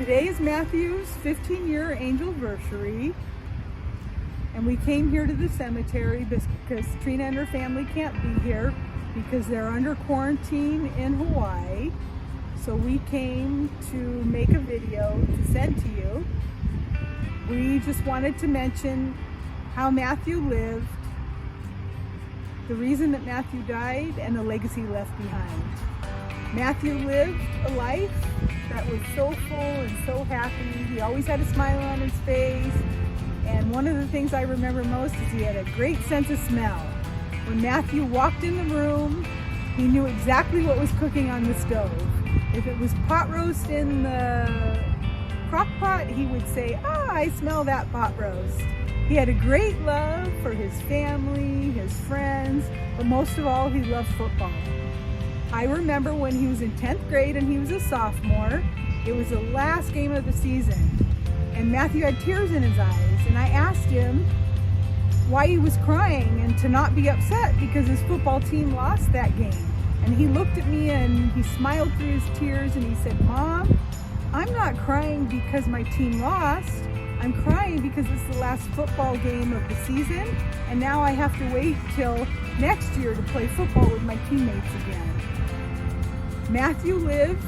Today is Matthew's 15-year anniversary, and we came here to the cemetery because Trina and her family can't be here because they're under quarantine in Hawaii. So we came to make a video to send to you. We just wanted to mention how Matthew lived, the reason that Matthew died, and the legacy left behind. Matthew lived a life that was so full and so happy. He always had a smile on his face. And one of the things I remember most is he had a great sense of smell. When Matthew walked in the room, he knew exactly what was cooking on the stove. If it was pot roast in the crock pot, he would say, I smell that pot roast. He had a great love for his family, his friends, but most of all, he loved football. I remember when he was in 10th grade and he was a sophomore. It was the last game of the season, and Matthew had tears in his eyes, and I asked him why he was crying and to not be upset because his football team lost that game. And he looked at me and he smiled through his tears and he said, Mom, I'm not crying because my team lost. I'm crying because it's the last football game of the season, and now I have to wait till next year to play football with my teammates again. Matthew lived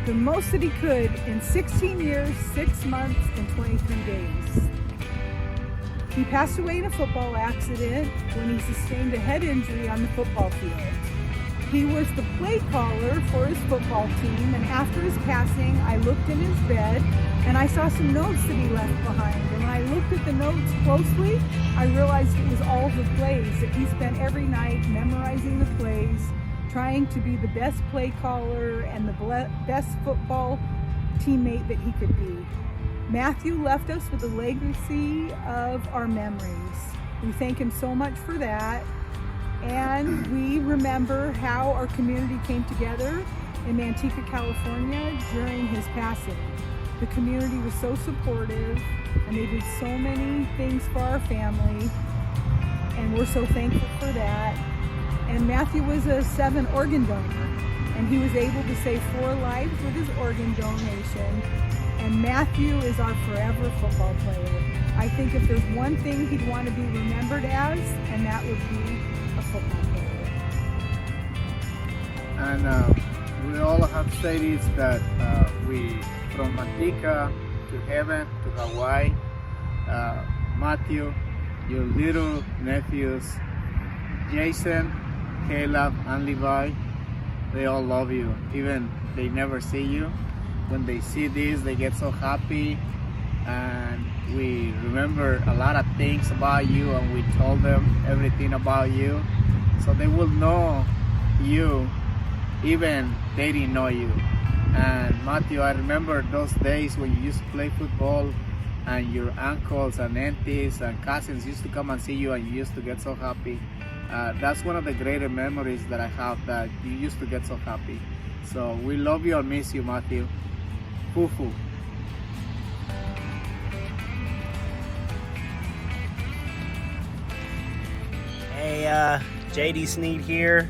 the most that he could in 16 years, 6 months, and 23 days. He passed away in a football accident when he sustained a head injury on the football field. He was the play caller for his football team, and after his passing, I looked in his bed and I saw some notes that he left behind. And when I looked at the notes closely, I realized it was all the plays that he spent every night memorizing the plays, trying to be the best play caller and the best football teammate that he could be. Matthew left us with a legacy of our memories. We thank him so much for that. And we remember how our community came together in Manteca, California during his passing. The community was so supportive, and they did so many things for our family, and we're so thankful for that. And Matthew was a 7 organ donor, and he was able to save 4 lives with his organ donation. And Matthew is our forever football player. I think if there's one thing he'd want to be remembered as, and that would be a football player. And we all have to say this, that we, from Manteca to heaven to Hawaii, Matthew, your little nephews, Jason, Caleb, and Levi, they all love you. Even they never see you. When they see this, they get so happy, and we remember a lot of things about you, and we told them everything about you, so they will know you even they didn't know you. And Matthew, I remember those days when you used to play football and your uncles and aunties and cousins used to come and see you, and you used to get so happy. That's one of the greater memories that I have, that you used to get so happy. So we love you and miss you, Matthew. Fufu. Hey, JD Sneed here.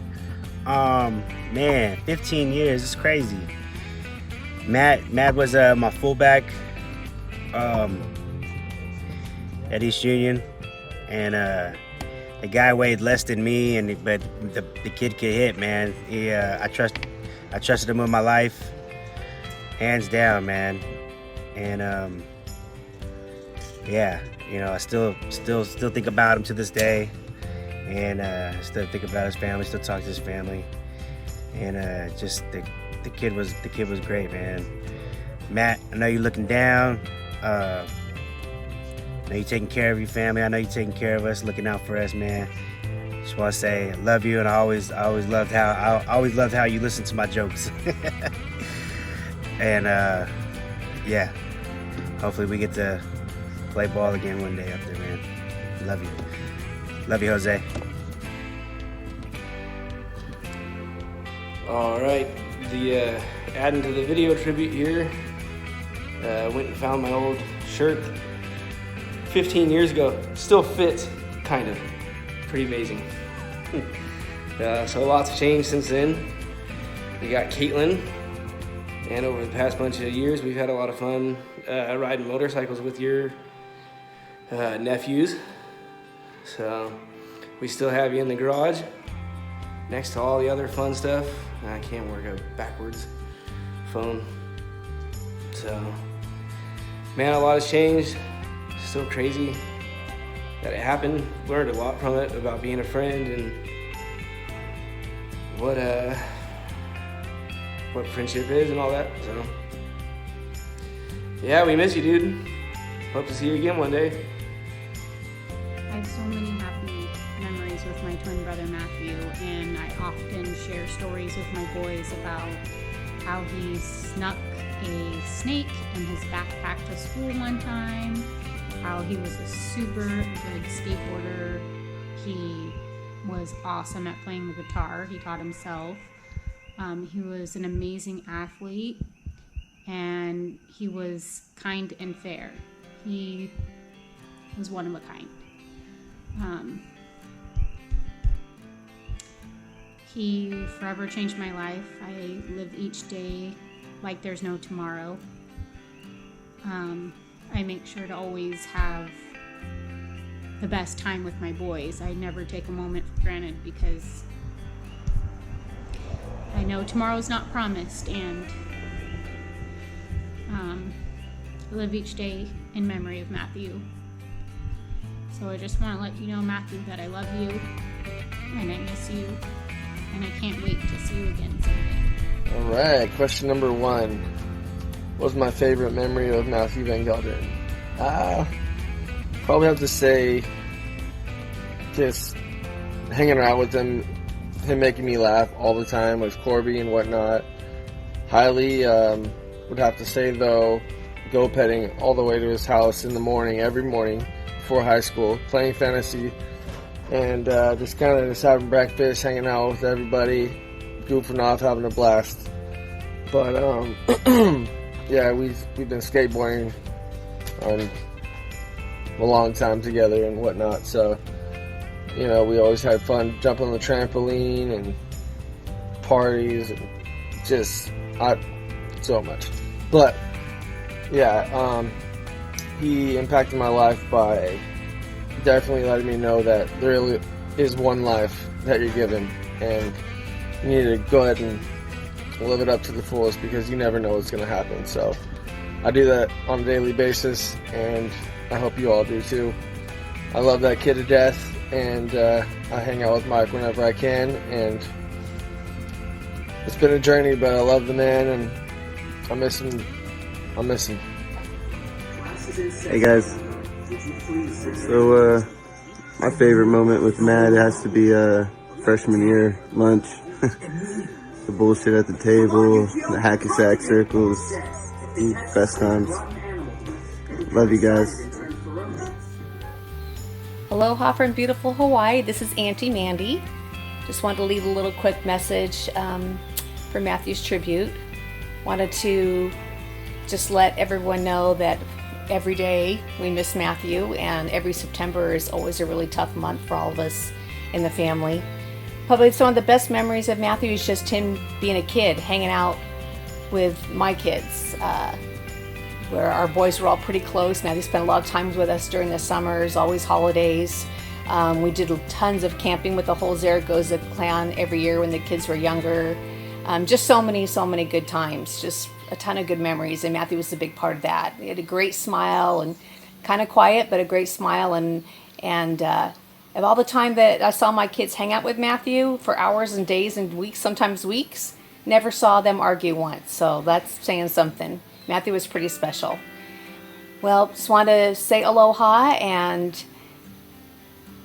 Man, 15 years, it's crazy. Matt was my fullback at East Union, and the guy weighed less than me, but the kid could hit, man. I trusted him with my life, hands down, man. And yeah, you know, I still think about him to this day, and still think about his family, still talk to his family, and just the kid was great, man. Matt, I know you're looking down. I know you're taking care of your family. I know you're taking care of us, looking out for us, man. Just want to say I love you, and I always loved how you listen to my jokes. And yeah, hopefully we get to play ball again one day up there, man. Love you, Jose. All right, adding to the video tribute here. Went and found my old shirt 15 years ago. Still fits, kind of. Pretty amazing. So lots of change since then. We got Caitlin And over the past bunch of years, we've had a lot of fun riding motorcycles with your nephews. So we still have you in the garage next to all the other fun stuff. I can't work a backwards phone. So, man, a lot has changed. Still crazy that it happened. Learned a lot from it about being a friend and what friendship is and all that. So, yeah, we miss you, dude. Hope to see you again one day. I have so many happy memories with my twin brother Matthew, and I often share stories with my boys about how he snuck a snake in his backpack to school one time, how he was a super good skateboarder. He was awesome at playing the guitar. He taught himself. He was an amazing athlete, and he was kind and fair. He was one of a kind. He forever changed my life. I live each day like there's no tomorrow. I make sure to always have the best time with my boys. I never take a moment for granted because I know tomorrow's not promised, and I live each day in memory of Matthew. So I just want to let you know, Matthew, that I love you and I miss you, and I can't wait to see you again someday. All right, question number 1. What was my favorite memory of Matthew Van Gelderen? Probably have to say just hanging around with him making me laugh all the time with Corby and whatnot. Highly would have to say, though, go petting all the way to his house in the morning, every morning before high school, playing fantasy, and just having breakfast, hanging out with everybody, goofing off, having a blast. But yeah, we've been skateboarding on a long time together and whatnot, so you know, we always had fun jumping on the trampoline and parties and just so much. But yeah, he impacted my life by definitely letting me know that there really is one life that you're given, and you need to go ahead and live it up to the fullest, because you never know what's going to happen. So I do that on a daily basis, and I hope you all do too. I love that kid to death, and I hang out with Mike whenever I can, and it's been a journey, but I love the man, and I miss him. Hey guys, so my favorite moment with Matt has to be freshman year lunch. The bullshit at the table, the hacky sack circles, best times. Love you guys. Aloha from beautiful Hawaii. This is Auntie Mandy. Just wanted to leave a little quick message for Matthew's tribute. Wanted to just let everyone know that every day we miss Matthew, and every September is always a really tough month for all of us in the family. Probably some of the best memories of Matthew is just him being a kid, hanging out with my kids, where our boys were all pretty close. Matthew spent a lot of time with us during the summers, always holidays. We did tons of camping with the whole Zaragoza clan every year when the kids were younger. Just so many good times, just a ton of good memories, and Matthew was a big part of that. He had a great smile, and kind of quiet, but a great smile, and of all the time that I saw my kids hang out with Matthew for hours and days and weeks, sometimes weeks, never saw them argue once, so that's saying something. Matthew was pretty special. Well, just want to say aloha, and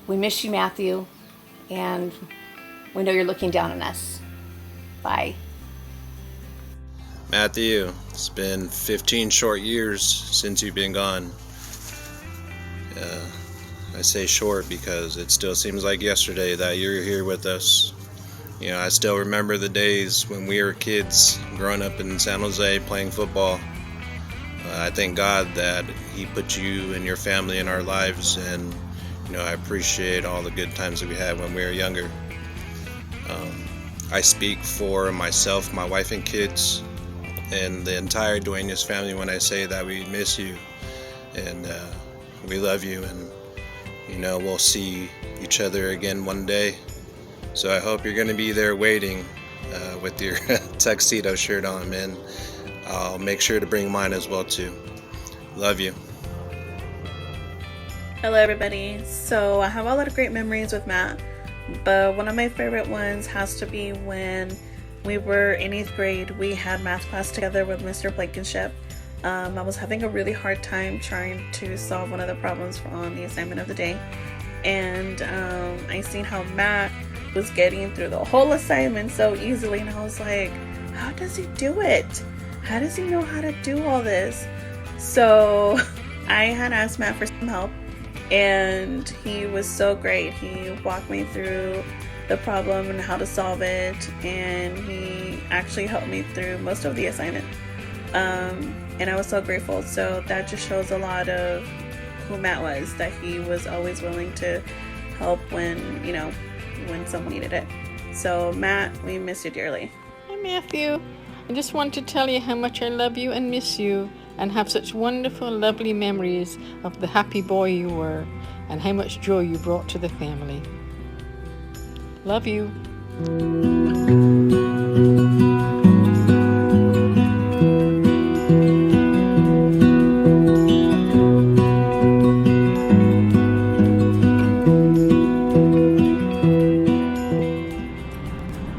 we miss you, Matthew, and we know you're looking down on us. Bye. Matthew, it's been 15 short years since you've been gone. I say short because it still seems like yesterday that you're here with us. You know, I still remember the days when we were kids growing up in San Jose playing football. I thank God that He put you and your family in our lives, and you know, I appreciate all the good times that we had when we were younger. I speak for myself, my wife, and kids, and the entire Duenas family when I say that we miss you, and we love you, and we'll see each other again one day. So I hope you're going to be there waiting with your tuxedo shirt on, man. I'll make sure to bring mine as well too. Love you. Hello everybody. So I have a lot of great memories with Matt, but one of my favorite ones has to be when we were in 8th grade. We had math class together with Mr. Blankenship. I was having a really hard time trying to solve one of the problems on the assignment of the day, and I seen how Matt was getting through the whole assignment so easily, and I was like, how does he do it? How does he know how to do all this? So I had asked Matt for some help, and he was so great. He walked me through the problem and how to solve it, and he actually helped me through most of the assignment, and I was so grateful. So that just shows a lot of who Matt was, that he was always willing to help when someone needed it. So Matt, we miss you dearly. Hi Matthew, I just want to tell you how much I love you and miss you, and have such wonderful, lovely memories of the happy boy you were, and how much joy you brought to the family. Love you.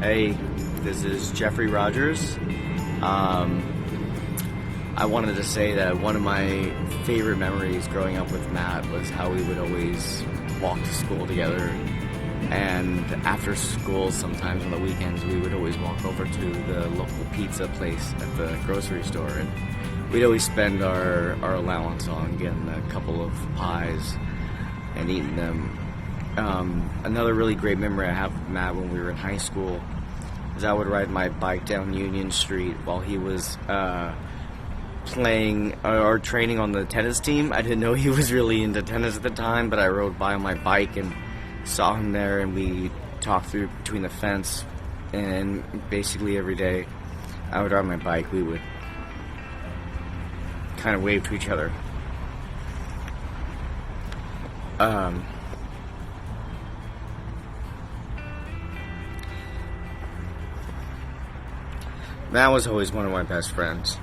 Hey, this is Jeffrey Rogers. I wanted to say that one of my favorite memories growing up with Matt was how we would always walk to school together, and after school, sometimes on the weekends, we would always walk over to the local pizza place at the grocery store, and we'd always spend our allowance on getting a couple of pies and eating them. Another really great memory I have with Matt when we were in high school is I would ride my bike down Union Street while he was playing or training on the tennis team. I didn't know he was really into tennis at the time, but I rode by on my bike and saw him there, and we talked through between the fence, and basically every day I would ride my bike, we would kind of wave to each other. Matt was always one of my best friends.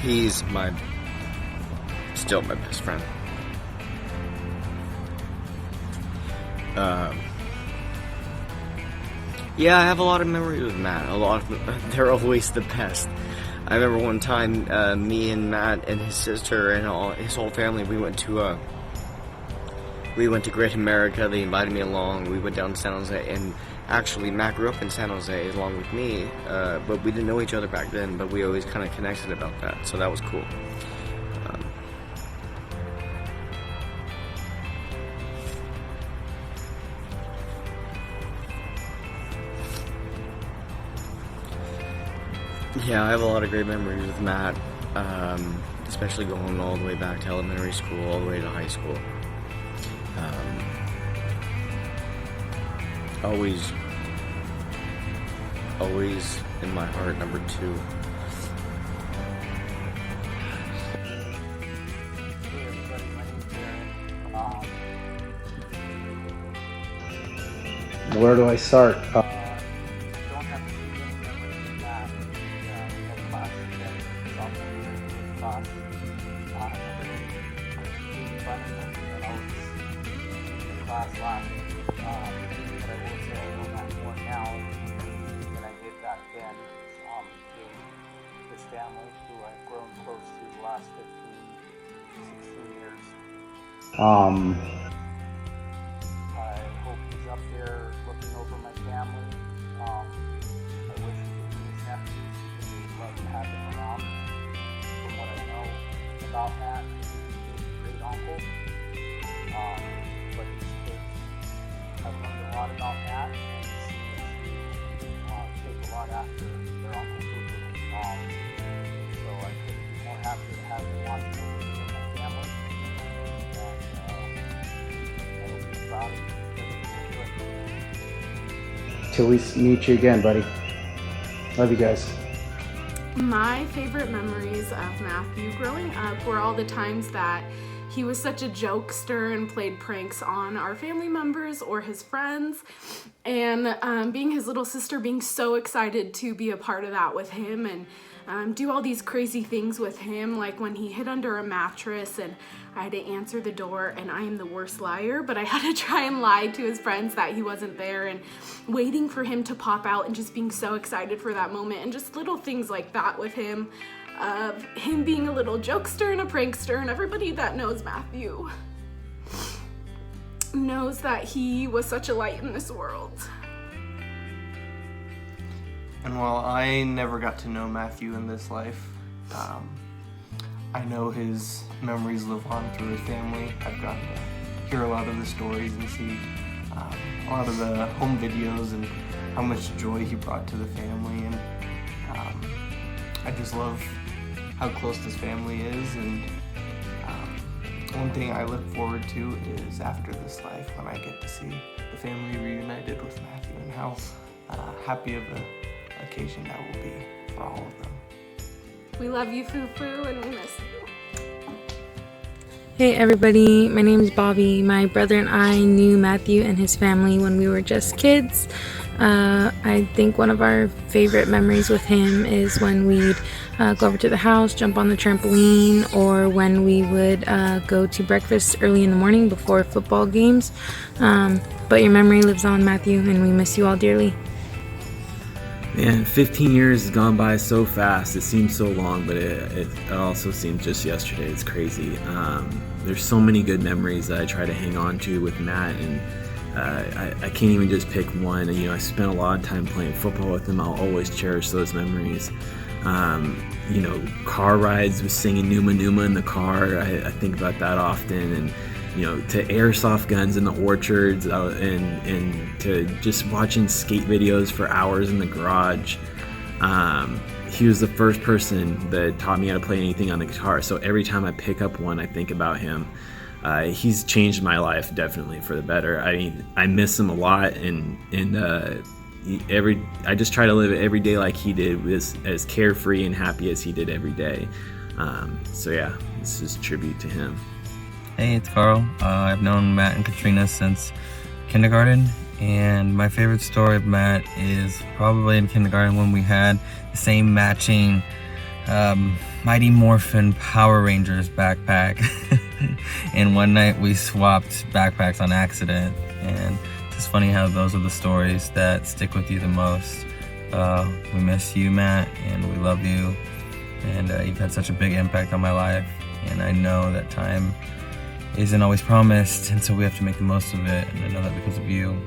He's still my best friend. Yeah, I have a lot of memories with Matt. They're always the best. I remember one time, me and Matt and his sister and his whole family, we went to Great America. They invited me along. We went down to San Jose, and actually Matt grew up in San Jose along with me, but we didn't know each other back then, but we always kind of connected about that, so that was cool. Yeah, I have a lot of great memories with Matt, especially going all the way back to elementary school, all the way to high school. Always in my heart, number 2. Hey everybody, my name's Gelderen. Where do I start? Don't have too many memories with Matt. We had class together, sophomore year in class. I remember being funny and always in class laughing. But I will say I know Matt more now than I did back then. His family, who I've grown close to the last 15, 16 years. I hope he's up there looking over my family. I wish he could be his nephew, because he'd love to have him around. From what I know about Matt, he's a great uncle. But his kids, I've learned a lot about Matt, and he seems to take a lot after their uncle Cooper. So I couldn't be more happy to have him watching over me and my family. And I hope he's proud of me. till we meet you again, buddy. Love you guys. My favorite memories of Matthew growing up were all the times that he was such a jokester and played pranks on our family members or his friends, and being his little sister, being so excited to be a part of that with him and do all these crazy things with him, like when he hid under a mattress and I had to answer the door, and I am the worst liar, but I had to try and lie to his friends that he wasn't there, and waiting for him to pop out and just being so excited for that moment, and just little things like that with him, of him being a little jokester and a prankster, and everybody that knows Matthew knows that he was such a light in this world. And while I never got to know Matthew in this life, I know his memories live on through his family. I've gotten to hear a lot of the stories and see a lot of the home videos and how much joy he brought to the family. And I just love how close this family is. And one thing I look forward to is after this life, when I get to see the family reunited with Matthew, and how happy of an occasion that will be for all of them. We love you, Fufu, and we miss you. Hey everybody, my name is Bobby. My brother and I knew Matthew and his family when we were just kids. I think one of our favorite memories with him is when we'd go over to the house, jump on the trampoline, or when we would go to breakfast early in the morning before football games. But your memory lives on, Matthew, and we miss you all dearly. Man, 15 years has gone by so fast. It seems so long, but it also seems just yesterday. It's crazy. There's so many good memories that I try to hang on to with Matt, and I can't even just pick one. You know, I spent a lot of time playing football with him. I'll always cherish those memories. You know, car rides with singing Numa Numa in the car. I think about that often, and you know, to airsoft guns in the orchards, and to just watching skate videos for hours in the garage. He was the first person that taught me how to play anything on the guitar, so every time I pick up one, I think about him. He's changed my life definitely for the better. I mean, I miss him a lot, and I just try to live every day like he did, as carefree and happy as he did every day. So yeah, this is a tribute to him. Hey, it's Carl. I've known Matt and Katrina since kindergarten, and my favorite story of Matt is probably in kindergarten when we had the same matching Mighty Morphin Power Rangers backpack. And one night we swapped backpacks on accident, and it's just funny how those are the stories that stick with you the most. We miss you, Matt, and we love you, and you've had such a big impact on my life, and I know that time isn't always promised, and so we have to make the most of it, and I know that because of you.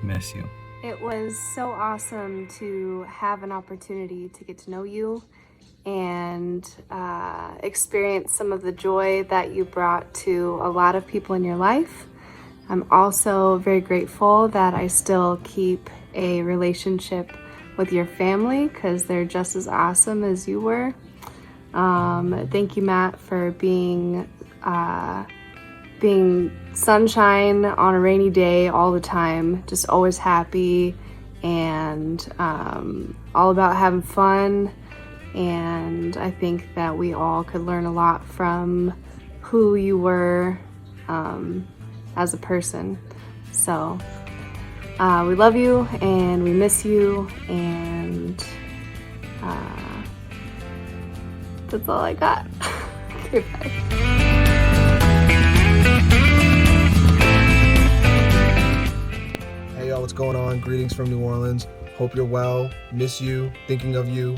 Miss you. It was so awesome to have an opportunity to get to know you and experience some of the joy that you brought to a lot of people in your life. I'm also very grateful that I still keep a relationship with your family, because they're just as awesome as you were. Thank you, Matt, for being sunshine on a rainy day all the time, just always happy, and all about having fun. And I think that we all could learn a lot from who you were as a person. So we love you and we miss you, and that's all I got. Okay, bye. Hey y'all, what's going on? Greetings from New Orleans. Hope you're well. Miss you. Thinking of you.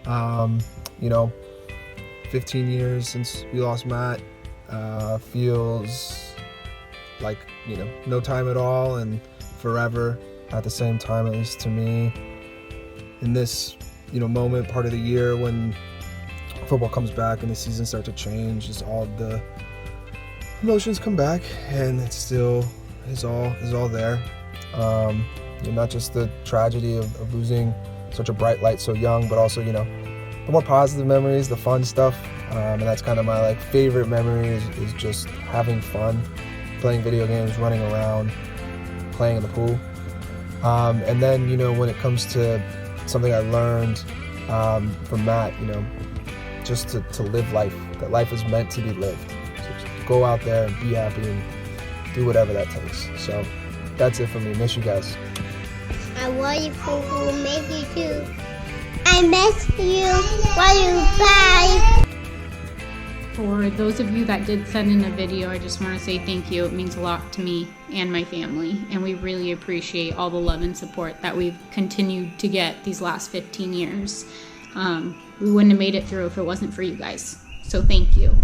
You know, 15 years since we lost Matt. Feels like, you know, no time at all and forever at the same time, at least to me. In this, you know, moment, part of the year when football comes back and the season starts to change, just all the emotions come back, and it still is all there. You know, not just the tragedy of losing such a bright light so young, but also, you know, the more positive memories, the fun stuff, and that's kind of my like favorite memory is just having fun, playing video games, running around, playing in the pool. And then, when it comes to something I learned from Matt, just to live life, that life is meant to be lived. So just go out there and be happy and do whatever that takes. So that's it for me. Miss you guys. I want you to miss you too. I miss you. Love you. Bye. For those of you that did send in a video, I just want to say thank you. It means a lot to me and my family, and we really appreciate all the love and support that we've continued to get these last 15 years. We wouldn't have made it through if it wasn't for you guys, so thank you.